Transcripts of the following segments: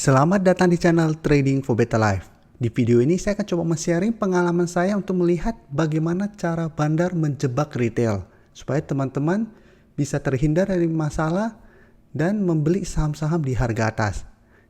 Selamat datang di channel Trading for Better Life. Di video ini saya akan coba men-sharing pengalaman saya untuk melihat bagaimana cara bandar menjebak retail supaya teman-teman bisa terhindar dari masalah dan membeli saham-saham di harga atas.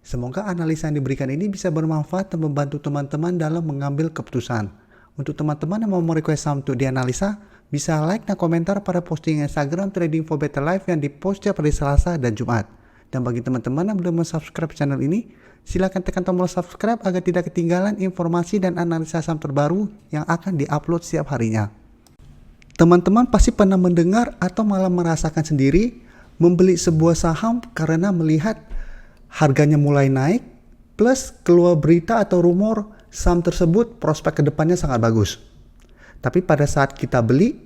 Semoga analisa yang diberikan ini bisa bermanfaat dan membantu teman-teman dalam mengambil keputusan. Untuk teman-teman yang mau merequest saham untuk dianalisa, bisa like dan komentar pada posting Instagram Trading for Better Life yang dipost setiap hari Selasa dan Jumat. Dan bagi teman-teman yang belum subscribe channel ini, silakan tekan tombol subscribe agar tidak ketinggalan informasi dan analisa saham terbaru yang akan diupload setiap harinya. Teman-teman pasti pernah mendengar atau malah merasakan sendiri membeli sebuah saham karena melihat harganya mulai naik, plus keluar berita atau rumor saham tersebut prospek kedepannya sangat bagus. Tapi pada saat kita beli,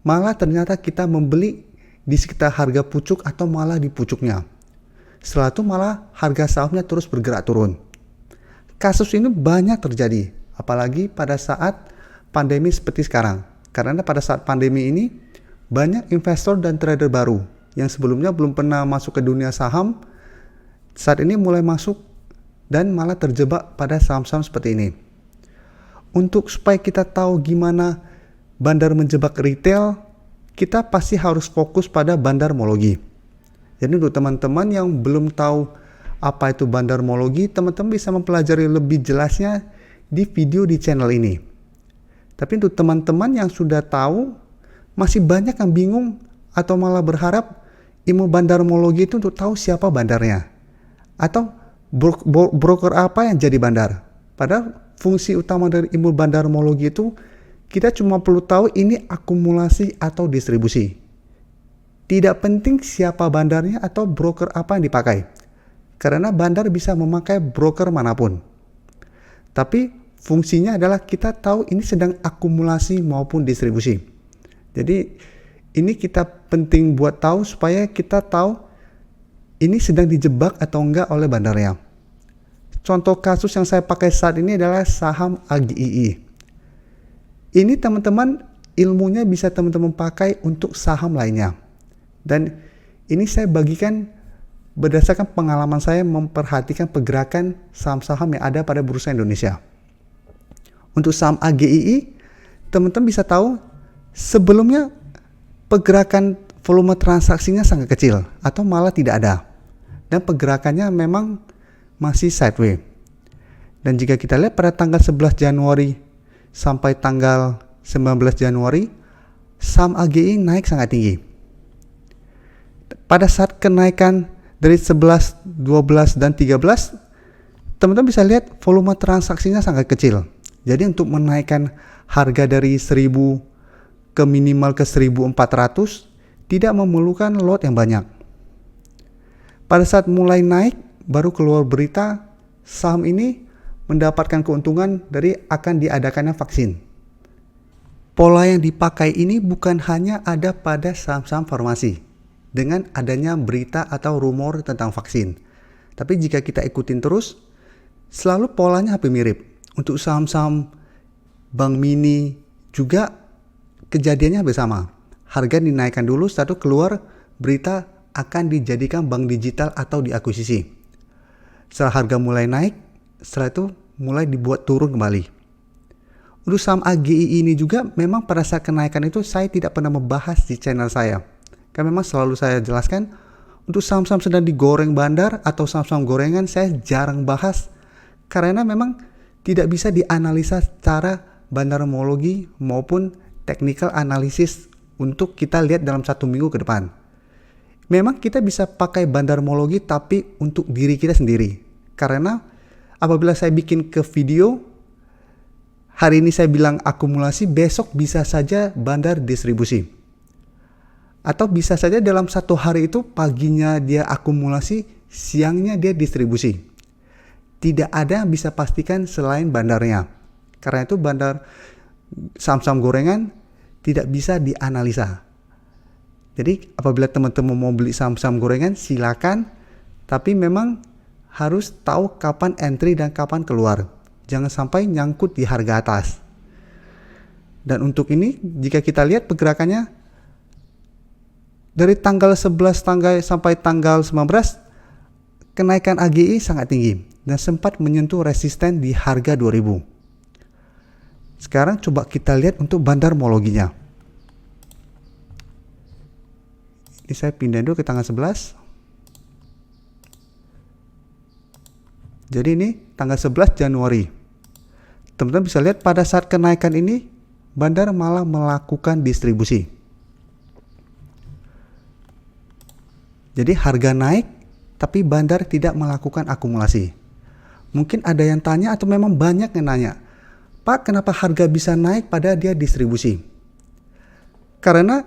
malah ternyata kita membeli di sekitar harga pucuk atau malah di pucuknya. Setelah itu malah harga sahamnya terus bergerak turun. Kasus ini banyak terjadi, apalagi pada saat pandemi seperti sekarang. Karena pada saat pandemi ini, banyak investor dan trader baru yang sebelumnya belum pernah masuk ke dunia saham, saat ini mulai masuk dan malah terjebak pada saham-saham seperti ini. Untuk supaya kita tahu gimana bandar menjebak retail, kita pasti harus fokus pada bandarmologi. Jadi untuk teman-teman yang belum tahu apa itu bandarmologi, teman-teman bisa mempelajari lebih jelasnya di video di channel ini. Tapi untuk teman-teman yang sudah tahu, masih banyak yang bingung atau malah berharap ilmu bandarmologi itu untuk tahu siapa bandarnya. Atau broker apa yang jadi bandar. Padahal fungsi utama dari ilmu bandarmologi itu, kita cuma perlu tahu ini akumulasi atau distribusi. Tidak penting siapa bandarnya atau broker apa yang dipakai. Karena bandar bisa memakai broker manapun. Tapi fungsinya adalah kita tahu ini sedang akumulasi maupun distribusi. Jadi ini kita penting buat tahu supaya kita tahu ini sedang dijebak atau enggak oleh bandarnya. Contoh kasus yang saya pakai saat ini adalah saham AGII. Ini teman-teman ilmunya bisa teman-teman pakai untuk saham lainnya. Dan ini saya bagikan berdasarkan pengalaman saya memperhatikan pergerakan saham-saham yang ada pada bursa Indonesia. Untuk saham AGII, teman-teman bisa tahu sebelumnya pergerakan volume transaksinya sangat kecil atau malah tidak ada. Dan pergerakannya memang masih sideways. Dan jika kita lihat pada tanggal 11 Januari sampai tanggal 19 Januari, saham AGII naik sangat tinggi. Pada saat kenaikan dari 11, 12, dan 13, teman-teman bisa lihat volume transaksinya sangat kecil. Jadi untuk menaikkan harga dari 1000 ke minimal ke 1400 tidak memerlukan lot yang banyak. Pada saat mulai naik, baru keluar berita saham ini mendapatkan keuntungan dari akan diadakannya vaksin. Pola yang dipakai ini bukan hanya ada pada saham-saham farmasi dengan adanya berita atau rumor tentang vaksin. Tapi jika kita ikutin terus, selalu polanya hampir mirip. Untuk saham-saham Bank Mini juga kejadiannya hampir sama. Harga dinaikkan dulu, setelah itu keluar berita akan dijadikan bank digital atau diakuisisi. Setelah harga mulai naik, setelah itu mulai dibuat turun kembali. Untuk saham AGII ini juga memang pada saat kenaikan itu saya tidak pernah membahas di channel saya. Karena memang selalu saya jelaskan untuk saham-saham sedang digoreng bandar atau saham-saham gorengan saya jarang bahas. Karena memang tidak bisa dianalisa secara bandarmologi maupun technical analysis untuk kita lihat dalam 1 minggu ke depan. Memang kita bisa pakai bandarmologi tapi untuk diri kita sendiri. Karena apabila saya bikin ke video, hari ini saya bilang akumulasi, besok bisa saja bandar distribusi. Atau bisa saja dalam 1 hari itu paginya dia akumulasi, siangnya dia distribusi. Tidak ada yang bisa pastikan selain bandarnya. Karena itu bandar saham-saham gorengan tidak bisa dianalisa. Jadi apabila teman-teman mau beli saham-saham gorengan silakan, tapi memang harus tahu kapan entry dan kapan keluar. Jangan sampai nyangkut di harga atas. Dan untuk ini jika kita lihat pergerakannya dari tanggal 11 sampai tanggal 19 kenaikan AGI sangat tinggi dan sempat menyentuh resisten di harga 2000. Sekarang coba kita lihat untuk bandarmologinya. Ini saya pindah dulu ke tanggal 11. Jadi ini tanggal 11 Januari. Teman-teman bisa lihat pada saat kenaikan ini, bandar malah melakukan distribusi. Jadi harga naik, tapi bandar tidak melakukan akumulasi. Mungkin ada yang tanya atau memang banyak yang nanya, Pak, kenapa harga bisa naik pada dia distribusi? Karena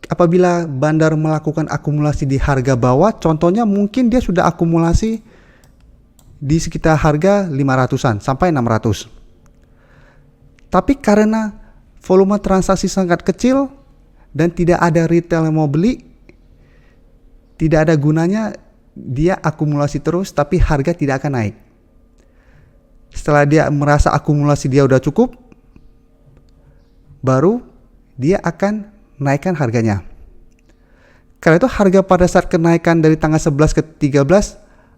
apabila bandar melakukan akumulasi di harga bawah, contohnya mungkin dia sudah akumulasi di sekitar harga 500-an sampai 600. Tapi karena volume transaksi sangat kecil dan tidak ada retail yang mau beli, tidak ada gunanya dia akumulasi terus tapi harga tidak akan naik. Setelah dia merasa akumulasi dia udah cukup, baru dia akan naikkan harganya. Karena itu harga pada saat kenaikan dari tanggal 11 ke 13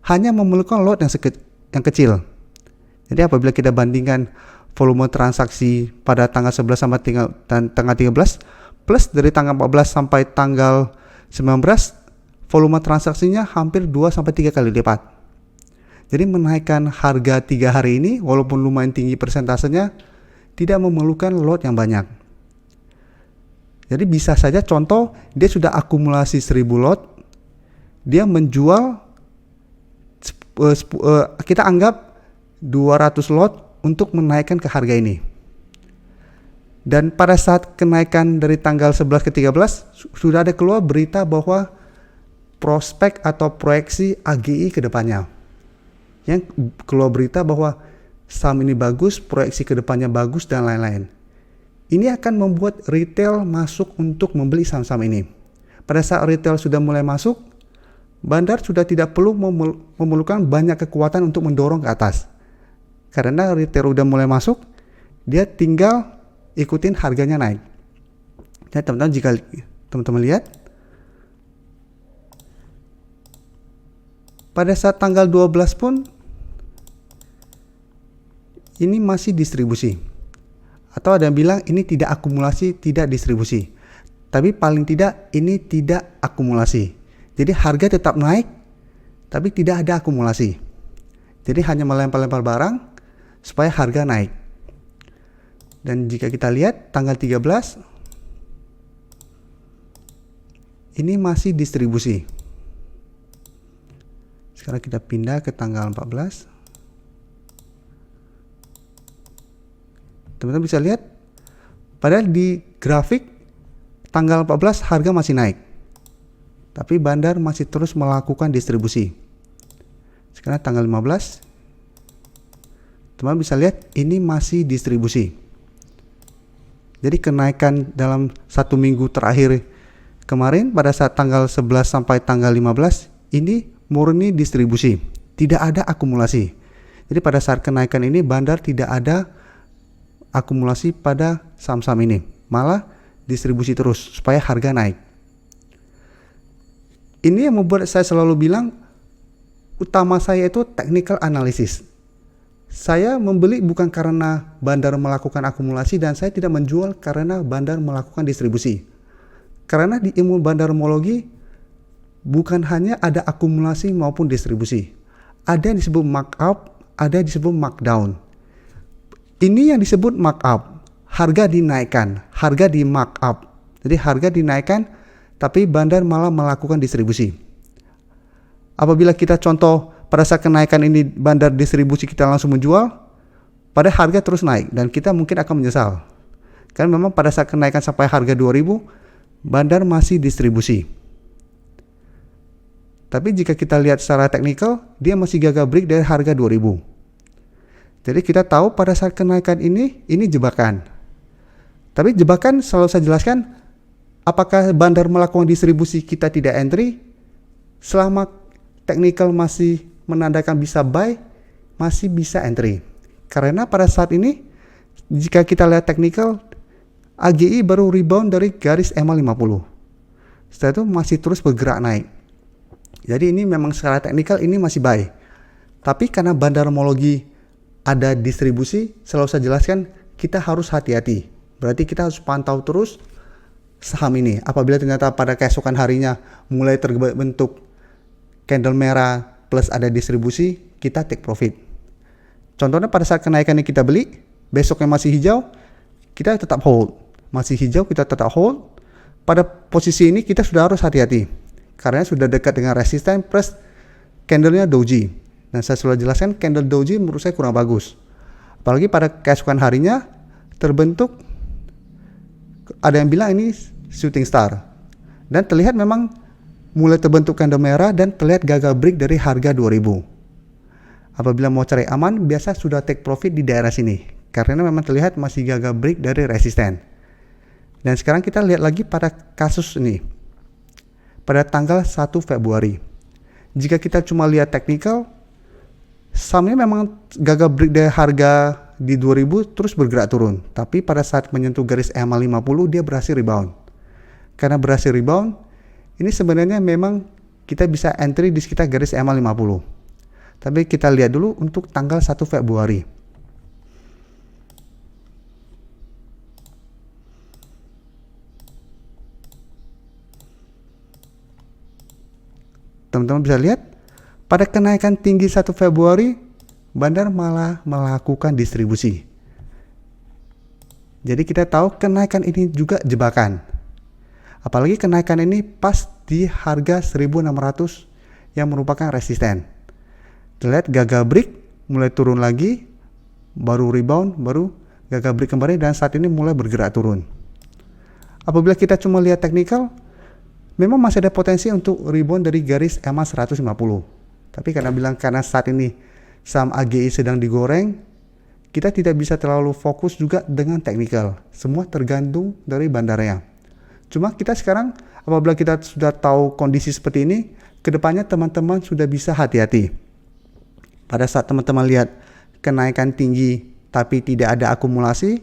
hanya memerlukan lot yang kecil. Jadi apabila kita bandingkan volume transaksi pada tanggal 11 sampai tanggal 13 plus dari tanggal 14 sampai tanggal 19, volume transaksinya hampir 2 sampai 3 kali lipat. Jadi menaikkan harga 3 hari ini walaupun lumayan tinggi persentasenya tidak memerlukan lot yang banyak. Jadi bisa saja contoh dia sudah akumulasi 1000 lot, dia menjual kita anggap 200 lot untuk menaikkan ke harga ini. Dan pada saat kenaikan dari tanggal 11 ke 13 sudah ada keluar berita bahwa prospek atau proyeksi AGI ke depannya. Yang keluar berita bahwa saham ini bagus, proyeksi ke depannya bagus dan lain-lain. Ini akan membuat retail masuk untuk membeli saham-saham ini. Pada saat retail sudah mulai masuk, bandar sudah tidak perlu memerlukan banyak kekuatan untuk mendorong ke atas. Karena retail sudah mulai masuk, dia tinggal ikutin harganya naik. Jadi teman-teman jika teman-teman lihat, pada saat tanggal 12 pun, ini masih distribusi. Atau ada yang bilang ini tidak akumulasi, tidak distribusi. Tapi paling tidak ini tidak akumulasi. Jadi harga tetap naik, tapi tidak ada akumulasi. Jadi hanya melempar-lempar barang supaya harga naik. Dan jika kita lihat tanggal 13, ini masih distribusi. Sekarang kita pindah ke tanggal 14. Teman-teman bisa lihat, padahal di grafik tanggal 14 harga masih naik. Tapi bandar masih terus melakukan distribusi. Sekarang tanggal 15, teman bisa lihat ini masih distribusi. Jadi kenaikan dalam 1 minggu terakhir kemarin pada saat tanggal 11 sampai tanggal 15 ini murni distribusi, tidak ada akumulasi. Jadi pada saat kenaikan ini bandar tidak ada akumulasi pada saham-saham ini, malah distribusi terus supaya harga naik. Ini yang membuat saya selalu bilang utama saya itu technical analysis. Saya membeli bukan karena bandar melakukan akumulasi dan saya tidak menjual karena bandar melakukan distribusi. Karena di ilmu bandarmologi bukan hanya ada akumulasi maupun distribusi. Ada yang disebut markup, ada yang disebut markdown. Ini yang disebut markup, harga dinaikkan, harga di markup. Jadi harga dinaikkan tapi bandar malah melakukan distribusi. Apabila kita contoh pada saat kenaikan ini bandar distribusi kita langsung menjual, pada harga terus naik dan kita mungkin akan menyesal. Karena memang pada saat kenaikan sampai harga 2000, bandar masih distribusi. Tapi jika kita lihat secara teknikal, dia masih gagal break dari harga 2000. Jadi kita tahu pada saat kenaikan ini jebakan. Tapi jebakan selalu saya jelaskan, apakah bandar melakukan distribusi kita tidak entry, selama teknikal masih menandakan bisa buy, masih bisa entry. Karena pada saat ini, jika kita lihat teknikal, AGI baru rebound dari garis EMA 50. Setelah itu masih terus bergerak naik. Jadi ini memang secara teknikal ini masih buy. Tapi karena bandar homologi ada distribusi, selalu saya jelaskan kita harus hati-hati. Berarti kita harus pantau terus saham ini. Apabila ternyata pada keesokan harinya mulai terbentuk candle merah plus ada distribusi, kita take profit. Contohnya pada saat kenaikannya kita beli, besoknya masih hijau, kita tetap hold. Masih hijau, kita tetap hold. Pada posisi ini kita sudah harus hati-hati. Karena sudah dekat dengan resisten plus candlenya doji. Dan saya sudah jelaskan candle doji menurut saya kurang bagus. Apalagi pada keesokan harinya terbentuk, ada yang bilang ini shooting star. Dan terlihat memang mulai terbentuk candle merah dan terlihat gagal break dari harga 2000. Apabila mau cari aman, biasa sudah take profit di daerah sini. Karena memang terlihat masih gagal break dari resisten. Dan sekarang kita lihat lagi pada kasus ini. Pada tanggal 1 Februari. Jika kita cuma lihat technical, sahamnya memang gagal break dari harga di 2000 terus bergerak turun. Tapi pada saat menyentuh garis EMA 50 dia berhasil rebound. Karena berhasil rebound, ini sebenarnya memang kita bisa entry di sekitar garis EMA 50. Tapi kita lihat dulu untuk tanggal 1 Februari. Teman-teman bisa lihat pada kenaikan tinggi 1 Februari bandar malah melakukan distribusi. Jadi kita tahu kenaikan ini juga jebakan. Apalagi kenaikan ini pas di harga 1600 yang merupakan resisten. Terlihat gagal break, mulai turun lagi, baru rebound, baru gagal break kembali dan saat ini mulai bergerak turun. Apabila kita cuma lihat technical, memang masih ada potensi untuk rebound dari garis EMA 150. Tapi karena saat ini saham AGI sedang digoreng, kita tidak bisa terlalu fokus juga dengan technical. Semua tergantung dari bandarnya. Cuma kita sekarang apabila kita sudah tahu kondisi seperti ini, kedepannya teman-teman sudah bisa hati-hati. Pada saat teman-teman lihat kenaikan tinggi tapi tidak ada akumulasi,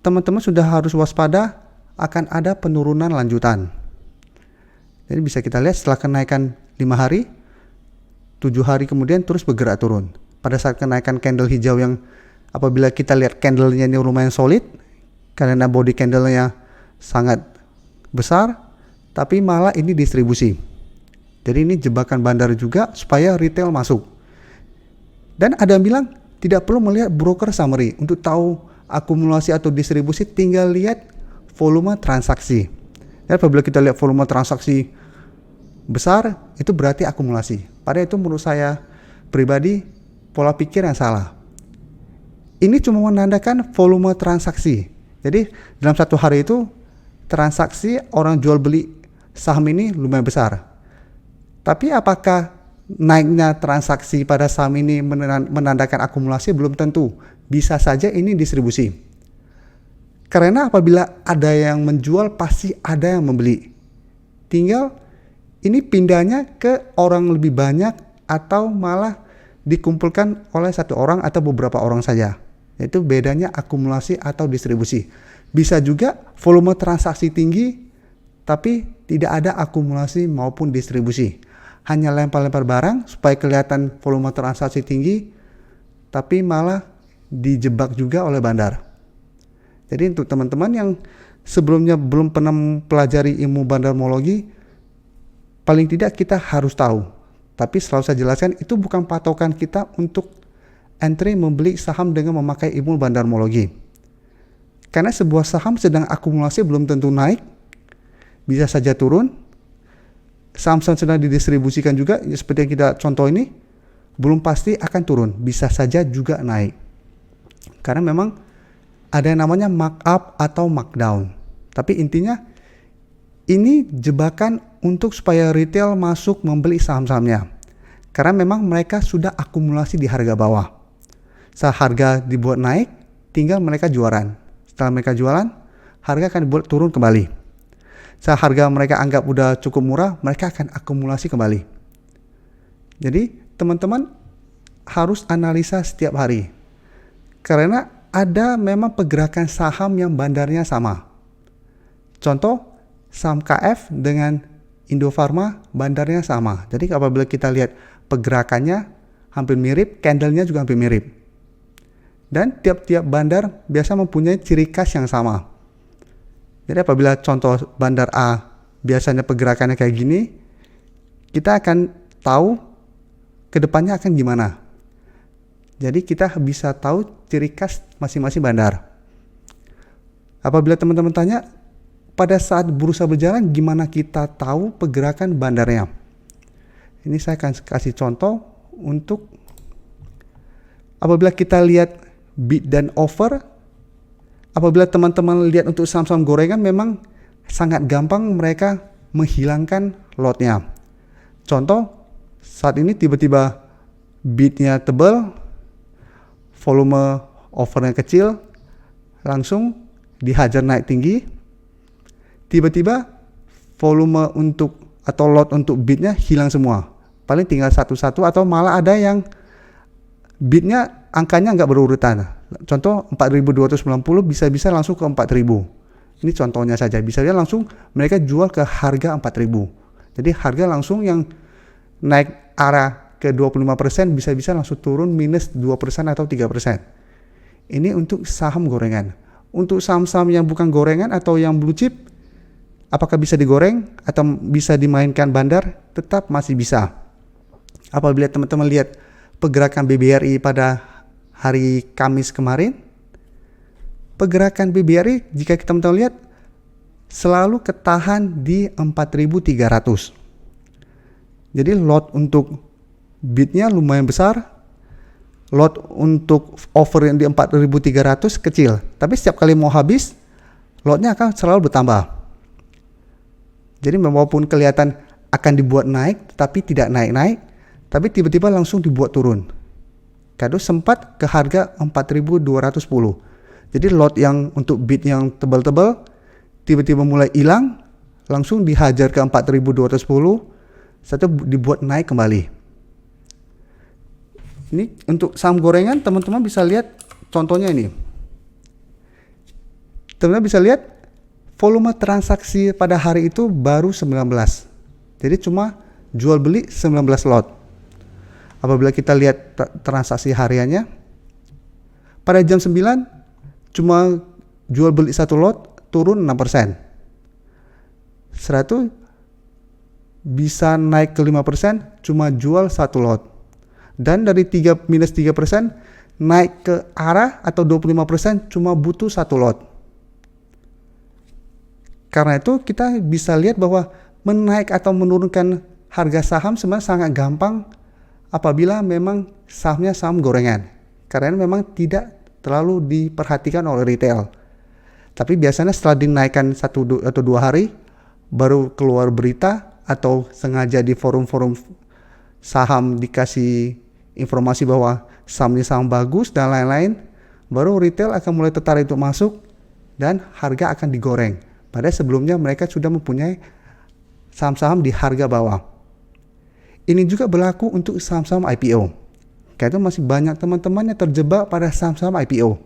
teman-teman sudah harus waspada akan ada penurunan lanjutan. Jadi bisa kita lihat setelah kenaikan 5 hari, 7 hari kemudian terus bergerak turun. Pada saat kenaikan candle hijau yang apabila kita lihat candlenya ini lumayan solid, karena body candlenya sangat besar, tapi malah ini distribusi. Jadi ini jebakan bandar juga supaya retail masuk. Dan ada yang bilang tidak perlu melihat broker summary untuk tahu akumulasi atau distribusi, tinggal lihat volume transaksi. Dan apabila kita lihat volume transaksi besar, itu berarti akumulasi. Padahal itu menurut saya pribadi pola pikir yang salah. Ini cuma menandakan volume transaksi. Jadi dalam satu hari itu transaksi orang jual beli saham ini lumayan besar. Tapi apakah naiknya transaksi pada saham ini menandakan akumulasi? Belum tentu. Bisa saja ini distribusi. Karena apabila ada yang menjual pasti ada yang membeli. Tinggal ini pindahnya ke orang lebih banyak atau malah dikumpulkan oleh satu orang atau beberapa orang saja. Itu bedanya akumulasi atau distribusi. Bisa juga volume transaksi tinggi tapi tidak ada akumulasi maupun distribusi. Hanya lempar-lempar barang supaya kelihatan volume transaksi tinggi, tapi malah dijebak juga oleh bandar. Jadi untuk teman-teman yang sebelumnya belum pernah mempelajari ilmu bandarmologi, paling tidak kita harus tahu. Tapi selalu saya jelaskan itu bukan patokan kita untuk entry membeli saham dengan memakai ilmu bandarmologi. Karena sebuah saham sedang akumulasi belum tentu naik, bisa saja turun. Saham-saham sedang didistribusikan juga, seperti yang kita contoh ini, belum pasti akan turun, bisa saja juga naik. Karena memang ada yang namanya markup atau markdown. Tapi intinya ini jebakan untuk supaya retail masuk membeli saham-sahamnya. Karena memang mereka sudah akumulasi di harga bawah. Saat harga dibuat naik, tinggal mereka jualan. Setelah mereka jualan, harga akan dibuat turun kembali. Saat harga mereka anggap udah cukup murah, mereka akan akumulasi kembali. Jadi teman-teman harus analisa setiap hari. Karena ada memang pergerakan saham yang bandarnya sama. Contoh, saham KF dengan Indofarma bandarnya sama. Jadi apabila kita lihat pergerakannya hampir mirip, candlenya juga hampir mirip. Dan tiap-tiap bandar biasa mempunyai ciri khas yang sama. Jadi apabila contoh bandar A biasanya pergerakannya kayak gini, kita akan tahu kedepannya akan gimana. Jadi kita bisa tahu ciri khas masing-masing bandar. Apabila teman-teman tanya, pada saat bursa berjalan gimana kita tahu pergerakan bandarnya? Ini saya akan kasih contoh untuk apabila kita lihat bid dan offer. Apabila teman-teman lihat untuk saham-saham gorengan memang sangat gampang mereka menghilangkan lotnya. Contoh, saat ini tiba-tiba bidnya tebal, volume offernya kecil, langsung dihajar naik tinggi. Tiba-tiba volume untuk atau lot untuk bidnya hilang semua. Paling tinggal satu-satu atau malah ada yang bidnya angkanya nggak berurutan. Contoh 4.290 bisa-bisa langsung ke 4.000. Ini contohnya saja. Bisa-bisa langsung mereka jual ke harga 4.000. Jadi harga langsung yang naik arah ke 25% bisa-bisa langsung turun minus 2% atau 3%. Ini untuk saham gorengan. Untuk saham-saham yang bukan gorengan atau yang blue chip, apakah bisa digoreng atau bisa dimainkan bandar? Tetap masih bisa. Apabila teman-teman lihat pergerakan BBRI pada hari Kamis kemarin, pergerakan BBRI jika teman-teman lihat selalu ketahan di 4.300. Jadi lot untuk bidnya lumayan besar, lot untuk offer yang di 4.300 kecil, tapi setiap kali mau habis lotnya akan selalu bertambah. Jadi walaupun kelihatan akan dibuat naik tapi tidak naik-naik, tapi tiba-tiba langsung dibuat turun. Kado sempat ke harga 4.210. Jadi lot yang untuk bid yang tebal-tebal tiba-tiba mulai hilang, langsung dihajar ke 4.210, satu dibuat naik kembali. Ini untuk saham gorengan teman-teman bisa lihat contohnya ini. Teman-teman bisa lihat volume transaksi pada hari itu baru 19. Jadi cuma jual beli 19 lot. Apabila kita lihat transaksi hariannya, pada jam 9 cuma jual beli 1 lot turun 6%. Setelah itu bisa naik ke 5%, cuma jual 1 lot. Dan dari minus 3% naik ke arah atau 25% cuma butuh 1 lot. Karena itu kita bisa lihat bahwa menaik atau menurunkan harga saham sebenarnya sangat gampang apabila memang sahamnya saham gorengan. Karena memang tidak terlalu diperhatikan oleh retail. Tapi biasanya setelah dinaikkan 1 atau 2 hari baru keluar berita atau sengaja di forum-forum saham dikasih informasi bahwa saham ini saham bagus dan lain-lain, baru retail akan mulai tertarik untuk masuk dan harga akan digoreng. Padahal sebelumnya mereka sudah mempunyai saham-saham di harga bawah. Ini juga berlaku untuk saham-saham IPO. Karena masih banyak teman-teman yang terjebak pada saham-saham IPO.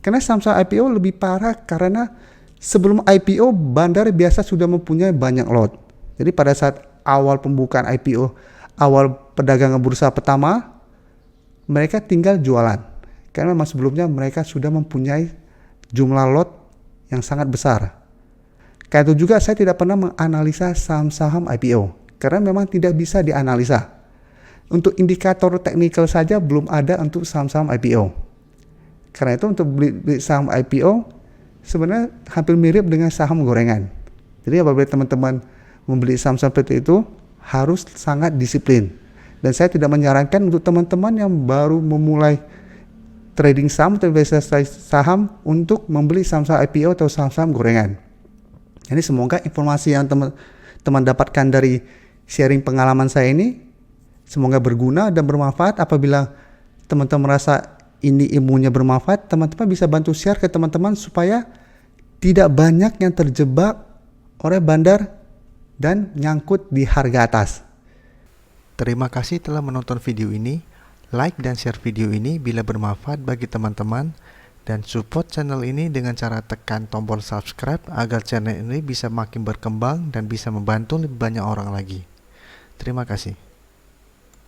Karena saham-saham IPO lebih parah karena sebelum IPO bandar biasa sudah mempunyai banyak lot. Jadi pada saat awal pembukaan IPO, awal perdagangan bursa pertama, mereka tinggal jualan. Karena memang sebelumnya mereka sudah mempunyai jumlah lot yang sangat besar. Karena itu juga saya tidak pernah menganalisa saham-saham IPO. Karena memang tidak bisa dianalisa. Untuk indikator teknikal saja belum ada untuk saham-saham IPO. Karena itu untuk beli saham IPO sebenarnya hampir mirip dengan saham gorengan. Jadi apabila teman-teman membeli saham seperti itu harus sangat disiplin. Dan saya tidak menyarankan untuk teman-teman yang baru memulai trading saham atau investasi saham untuk membeli saham-saham IPO atau saham-saham gorengan. Jadi semoga informasi yang teman-teman dapatkan dari sharing pengalaman saya ini semoga berguna dan bermanfaat. Apabila teman-teman merasa ini ilmunya bermanfaat, teman-teman bisa bantu share ke teman-teman supaya tidak banyak yang terjebak oleh bandar dan nyangkut di harga atas. Terima kasih telah menonton video ini. Like dan share video ini bila bermanfaat bagi teman-teman. Dan support channel ini dengan cara tekan tombol subscribe agar channel ini bisa makin berkembang dan bisa membantu lebih banyak orang lagi. Terima kasih.